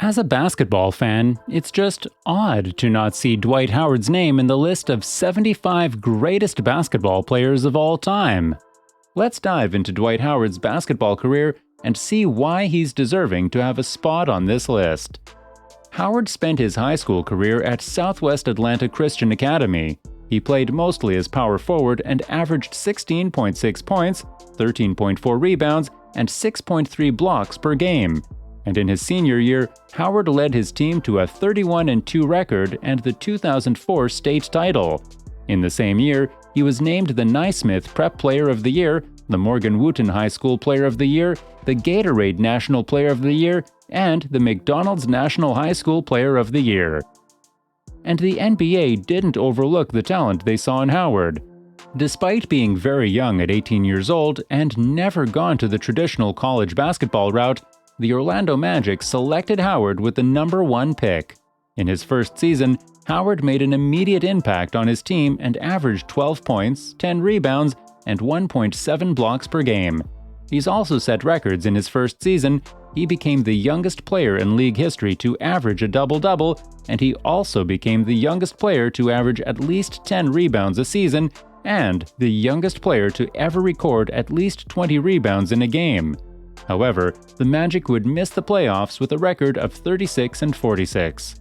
As a basketball fan, it's just odd to not see Dwight Howard's name in the list of 75 greatest basketball players of all time. Let's dive into Dwight Howard's basketball career and see why he's deserving to have a spot on this list. Howard spent his high school career at Southwest Atlanta Christian Academy. He played mostly as power forward and averaged 16.6 points, 13.4 rebounds, and 6.3 blocks per game. And in his senior year, Howard led his team to a 31-2 record and the 2004 state title. In the same year, he was named the Naismith Prep Player of the Year, the Morgan Wooten High School Player of the Year, the Gatorade National Player of the Year, and the McDonald's National High School Player of the Year. And the NBA didn't overlook the talent they saw in Howard. Despite being very young at 18 years old and never gone to the traditional college basketball route, the Orlando Magic selected Howard with the #1 pick. In his first season, Howard made an immediate impact on his team and averaged 12 points, 10 rebounds, and 1.7 blocks per game. He's also set records in his first season. He became the youngest player in league history to average a double-double, and he also became the youngest player to average at least 10 rebounds a season, and the youngest player to ever record at least 20 rebounds in a game. However, the Magic would miss the playoffs with a record of 36-46.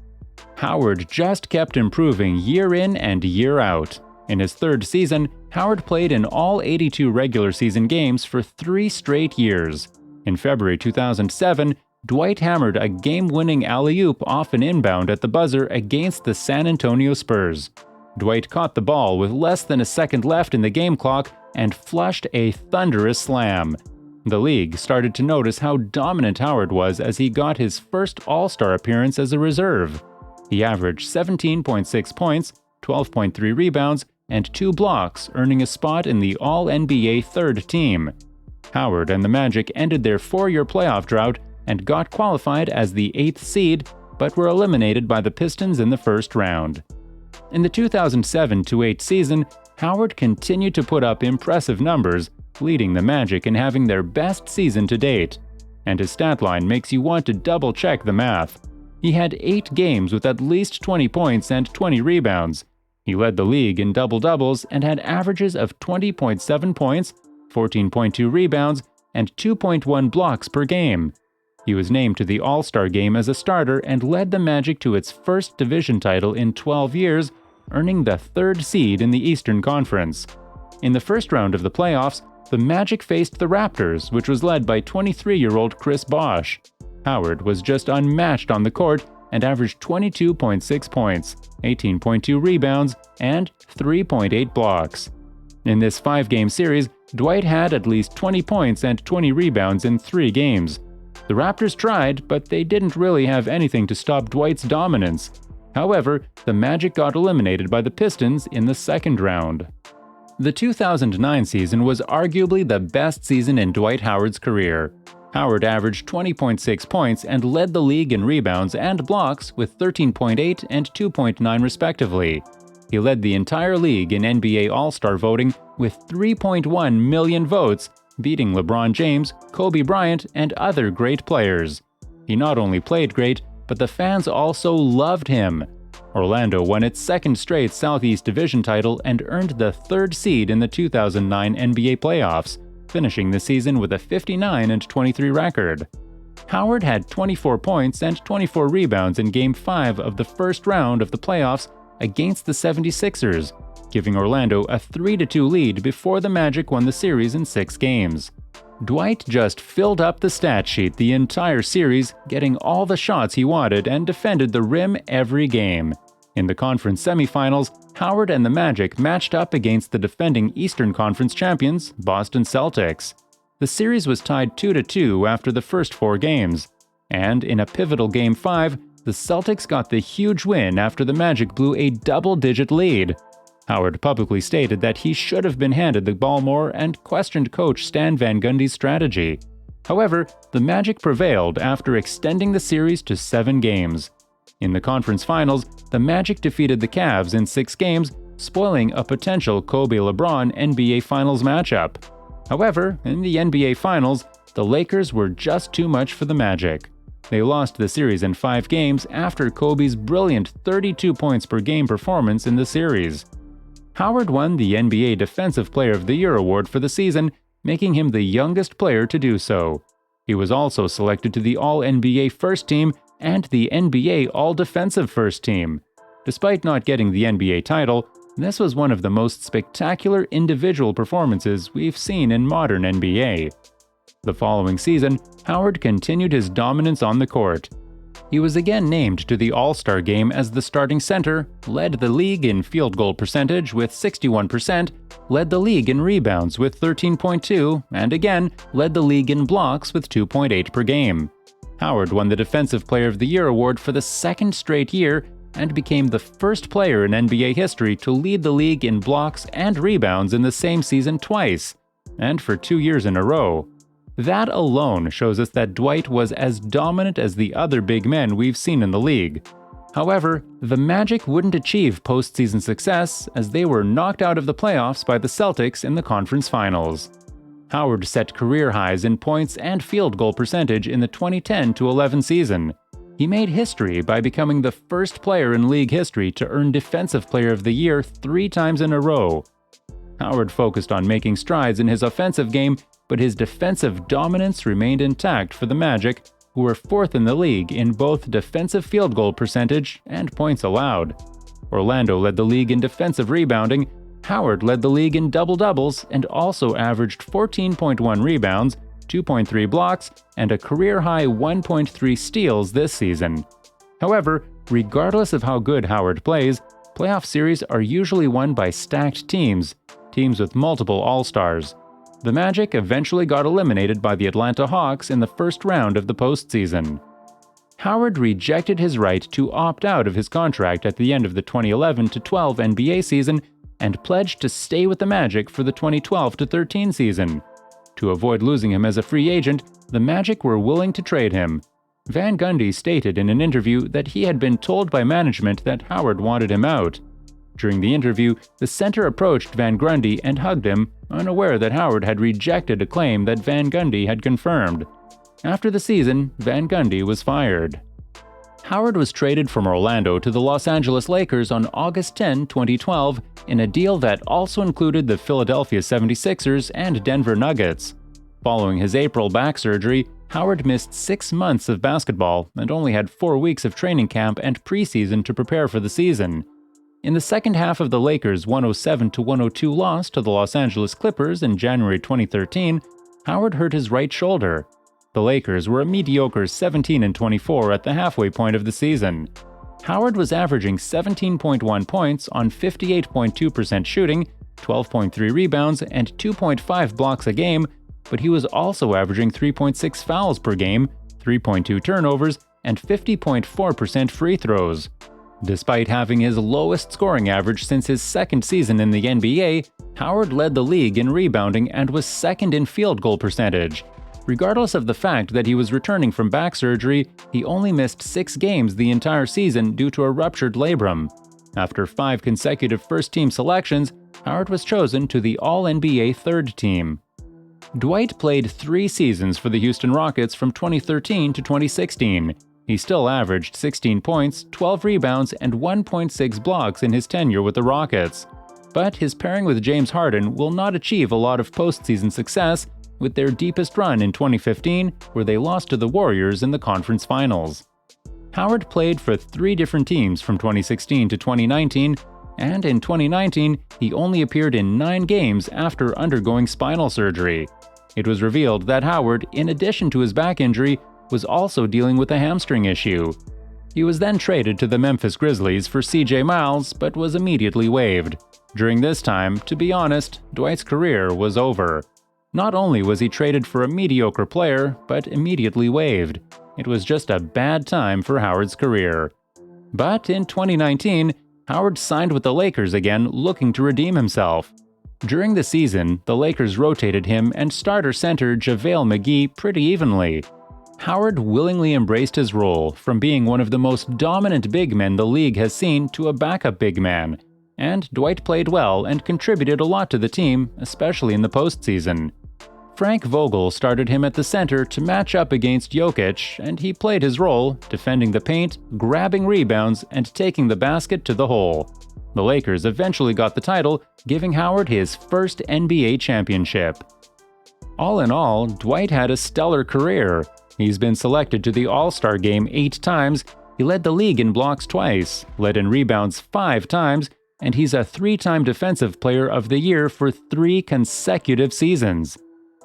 Howard just kept improving year in and year out. In his third season, Howard played in all 82 regular season games for 3 straight years. In February 2007, Dwight hammered a game-winning alley-oop off an inbound at the buzzer against the San Antonio Spurs. Dwight caught the ball with less than a second left in the game clock and flushed a thunderous slam. The league started to notice how dominant Howard was as he got his first All-Star appearance as a reserve. He averaged 17.6 points, 12.3 rebounds, and 2 blocks, earning a spot in the All-NBA third team. Howard and the Magic ended their 4-year playoff drought and got qualified as the 8th seed, but were eliminated by the Pistons in the first round. In the 2007-08 season, Howard continued to put up impressive numbers, leading the Magic in having their best season to date. And his stat line makes you want to double-check the math. He had 8 games with at least 20 points and 20 rebounds. He led the league in double-doubles and had averages of 20.7 points, 14.2 rebounds, and 2.1 blocks per game. He was named to the All-Star game as a starter and led the Magic to its first division title in 12 years, earning the 3rd seed in the Eastern Conference. In the first round of the playoffs, the Magic faced the Raptors, which was led by 23-year-old Chris Bosh. Howard was just unmatched on the court and averaged 22.6 points, 18.2 rebounds, and 3.8 blocks. In this 5-game series, Dwight had at least 20 points and 20 rebounds in 3 games. The Raptors tried, but they didn't really have anything to stop Dwight's dominance. However, the Magic got eliminated by the Pistons in the second round. The 2009 season was arguably the best season in Dwight Howard's career. Howard averaged 20.6 points and led the league in rebounds and blocks with 13.8 and 2.9 respectively. He led the entire league in NBA All-Star voting with 3.1 million votes, beating LeBron James, Kobe Bryant, and other great players. He not only played great, but the fans also loved him. Orlando won its 2nd straight Southeast Division title and earned the 3rd seed in the 2009 NBA playoffs, finishing the season with a 59-23 record. Howard had 24 points and 24 rebounds in Game 5 of the first round of the playoffs against the 76ers, giving Orlando a 3-2 lead before the Magic won the series in 6 games. Dwight just filled up the stat sheet the entire series, getting all the shots he wanted and defended the rim every game. In the conference semifinals, Howard and the Magic matched up against the defending Eastern Conference champions, Boston Celtics. The series was tied 2-2 after the first 4 games. And in a pivotal Game 5, the Celtics got the huge win after the Magic blew a double-digit lead. Howard publicly stated that he should have been handed the ball more and questioned coach Stan Van Gundy's strategy. However, the Magic prevailed after extending the series to 7 games. In the conference finals, the Magic defeated the Cavs in 6 games, spoiling a potential Kobe-LeBron NBA Finals matchup. However, in the NBA Finals, the Lakers were just too much for the Magic. They lost the series in 5 games after Kobe's brilliant 32 points per game performance in the series. Howard won the NBA Defensive Player of the Year award for the season, making him the youngest player to do so. He was also selected to the All-NBA First Team and the NBA All-Defensive First Team. Despite not getting the NBA title, this was one of the most spectacular individual performances we've seen in modern NBA. The following season, Howard continued his dominance on the court. He was again named to the All-Star game as the starting center, led the league in field goal percentage with 61%, led the league in rebounds with 13.2, and again led the league in blocks with 2.8 per game. Howard won the Defensive Player of the Year award for the second straight year and became the first player in NBA history to lead the league in blocks and rebounds in the same season twice, and for 2 years in a row. That alone shows us that Dwight was as dominant as the other big men we've seen in the league. However, the Magic wouldn't achieve postseason success as they were knocked out of the playoffs by the Celtics in the conference finals. Howard set career highs in points and field goal percentage in the 2010-11 season. He made history by becoming the first player in league history to earn Defensive Player of the Year 3 times in a row. Howard focused on making strides in his offensive game, but his defensive dominance remained intact for the Magic, who were 4th in the league in both defensive field goal percentage and points allowed. Orlando led the league in defensive rebounding, Howard led the league in double-doubles and also averaged 14.1 rebounds, 2.3 blocks, and a career-high 1.3 steals this season. However, regardless of how good Howard plays, playoff series are usually won by stacked teams with multiple All-Stars. The Magic eventually got eliminated by the Atlanta Hawks in the first round of the postseason. Howard rejected his right to opt out of his contract at the end of the 2011-12 NBA season and pledged to stay with the Magic for the 2012-13 season. To avoid losing him as a free agent, the Magic were willing to trade him. Van Gundy stated in an interview that he had been told by management that Howard wanted him out. During the interview, the center approached Van Gundy and hugged him, unaware that Howard had rejected a claim that Van Gundy had confirmed. After the season, Van Gundy was fired. Howard was traded from Orlando to the Los Angeles Lakers on August 10, 2012, in a deal that also included the Philadelphia 76ers and Denver Nuggets. Following his April back surgery, Howard missed 6 months of basketball and only had 4 weeks of training camp and preseason to prepare for the season. In the second half of the Lakers' 107-102 loss to the Los Angeles Clippers in January 2013, Howard hurt his right shoulder. The Lakers were a mediocre 17-24 at the halfway point of the season. Howard was averaging 17.1 points on 58.2% shooting, 12.3 rebounds, and 2.5 blocks a game, but he was also averaging 3.6 fouls per game, 3.2 turnovers, and 50.4% free throws. Despite having his lowest scoring average since his second season in the NBA, Howard led the league in rebounding and was second in field goal percentage. Regardless of the fact that he was returning from back surgery, he only missed 6 games the entire season due to a ruptured labrum. After 5 consecutive first-team selections, Howard was chosen to the All-NBA third team. Dwight played 3 seasons for the Houston Rockets from 2013 to 2016. He still averaged 16 points, 12 rebounds, and 1.6 blocks in his tenure with the Rockets. But his pairing with James Harden will not achieve a lot of postseason success, with their deepest run in 2015, where they lost to the Warriors in the conference finals. Howard played for 3 different teams from 2016 to 2019, and in 2019, he only appeared in 9 games after undergoing spinal surgery. It was revealed that Howard, in addition to his back injury, was also dealing with a hamstring issue. He was then traded to the Memphis Grizzlies for CJ Miles, but was immediately waived. During this time, to be honest, Dwight's career was over. Not only was he traded for a mediocre player, but immediately waived. It was just a bad time for Howard's career. But in 2019, Howard signed with the Lakers again, looking to redeem himself. During the season, the Lakers rotated him and starter center JaVale McGee pretty evenly. Howard willingly embraced his role, from being one of the most dominant big men the league has seen to a backup big man, and Dwight played well and contributed a lot to the team, especially in the postseason. Frank Vogel started him at the center to match up against Jokic, and he played his role, defending the paint, grabbing rebounds, and taking the basket to the hole. The Lakers eventually got the title, giving Howard his first NBA championship. All in all, Dwight had a stellar career. He's been selected to the All-Star Game 8 times, he led the league in blocks twice, led in rebounds 5 times, and he's a 3-time Defensive Player of the Year for 3 consecutive seasons.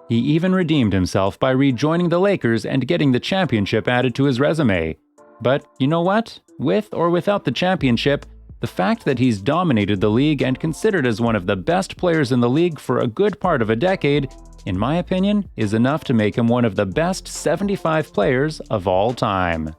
He even redeemed himself by rejoining the Lakers and getting the championship added to his resume. But you know what? With or without the championship, the fact that he's dominated the league and considered as one of the best players in the league for a good part of a decade, in my opinion, is enough to make him one of the best 75 players of all time.